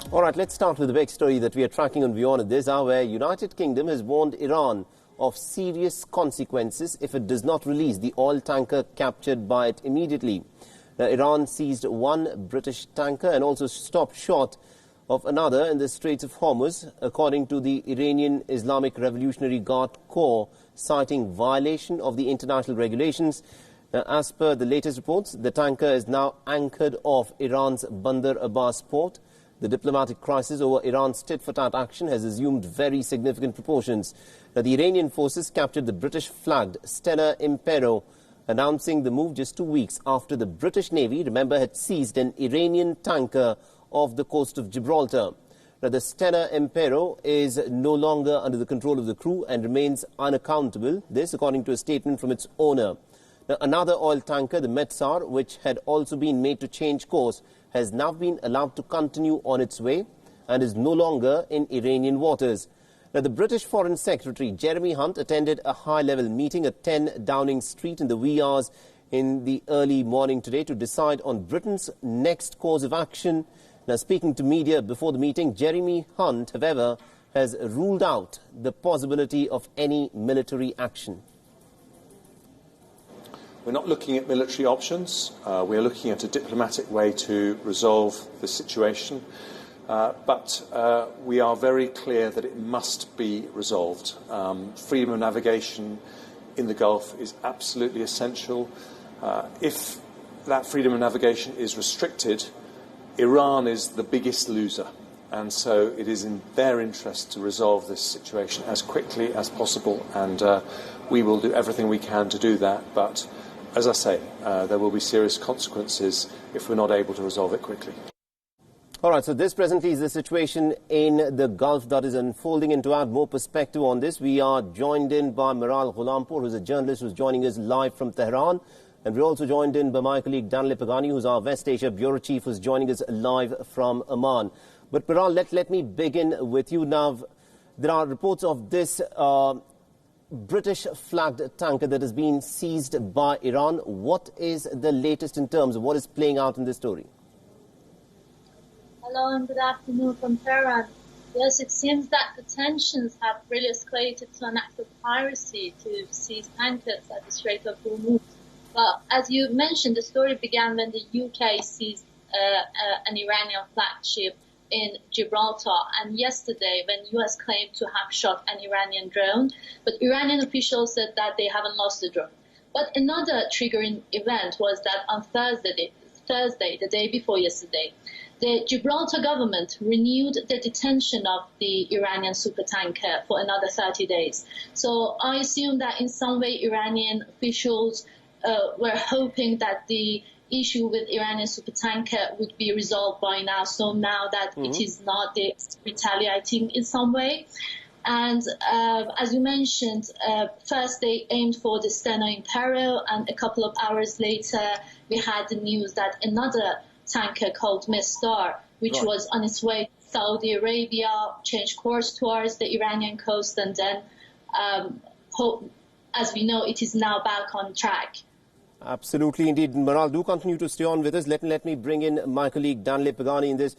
All right, let's start with the big story that we are tracking on WION at this hour, where United Kingdom has warned Iran of serious consequences if it does not release the oil tanker captured by it immediately. Iran seized one British tanker and also stopped short of another in the Straits of Hormuz, according to the Iranian Islamic Revolutionary Guard Corps, citing violation of the international regulations. As per the latest reports, the tanker is now anchored off Iran's Bandar Abbas port. The diplomatic crisis over Iran's tit-for-tat action has assumed very significant proportions. The Iranian forces captured the British-flagged Stena Impero, announcing the move just 2 weeks after the British Navy, remember, had seized an Iranian tanker off the coast of Gibraltar. Now, the Stena Impero is no longer under the control of the crew and remains unaccountable. This, according to a statement from its owner. Now, another oil tanker, the Mesdar, which had also been made to change course, has now been allowed to continue on its way and is no longer in Iranian waters. Now, the British Foreign Secretary Jeremy Hunt attended a high-level meeting at 10 Downing Street in the wee hours in the early morning today to decide on Britain's next course of action. Now, speaking to media before the meeting, Jeremy Hunt, however, has ruled out the possibility of any military action. We're not looking at military options. We're looking at a diplomatic way to resolve the situation. But we are very clear that it must be resolved. Freedom of navigation in the Gulf is absolutely essential. If that freedom of navigation is restricted, Iran is the biggest loser. And so it is in their interest to resolve this situation as quickly as possible. And we will do everything we can to do that. But as I say, there will be serious consequences if we're not able to resolve it quickly. All right, so this presently is the situation in the Gulf that is unfolding. And to add more perspective on this, we are joined in by Miral Ghulampour, who's a journalist who's joining us live from Tehran. And we're also joined in by my colleague Danle Pagani, who's our West Asia Bureau Chief, who's joining us live from Oman. But Miral, let me begin with you now. There are reports of this British-flagged tanker that has been seized by Iran. What is the latest in terms of what is playing out in this story? Hello and good afternoon from Tehran. Yes, it seems that the tensions have really escalated to an act of piracy to seize tankers at the Strait of Hormuz. But as you mentioned, the story began when the UK seized an Iranian flagship in Gibraltar, and yesterday when US claimed to have shot an Iranian drone, but Iranian officials said that they haven't lost the drone. But another triggering event was that on Thursday, the day before yesterday, the Gibraltar government renewed the detention of the Iranian supertanker for another 30 days. So I assume that in some way Iranian officials were hoping that the issue with Iranian supertanker would be resolved by now. So now that it is not, they're retaliating in some way. And as you mentioned, first they aimed for the Stena Impero, and a couple of hours later we had the news that another tanker called Mesdar, which was on its way to Saudi Arabia, changed course towards the Iranian coast, and then, as we know, it is now back on track. Absolutely, indeed. Miral, do continue to stay on with us. Let me bring in my colleague Danle Pagani in this.